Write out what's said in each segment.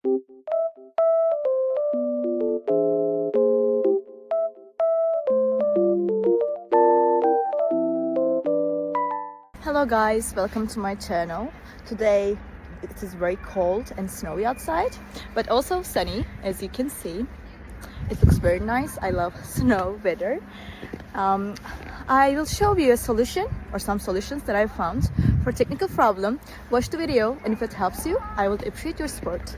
Hello guys, welcome to my channel. Today it is very cold and snowy outside, but also sunny, as you can see. It looks very nice. I love snow weather. I will show you a solution or some solutions that I found for technical problem. Watch the video, and if it helps you, I would appreciate your support.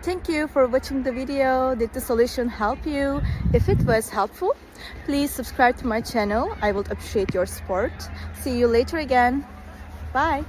Thank you for watching the video. Did the solution help you? If it was helpful, please subscribe to my channel. I would appreciate your support. See you later again. Bye.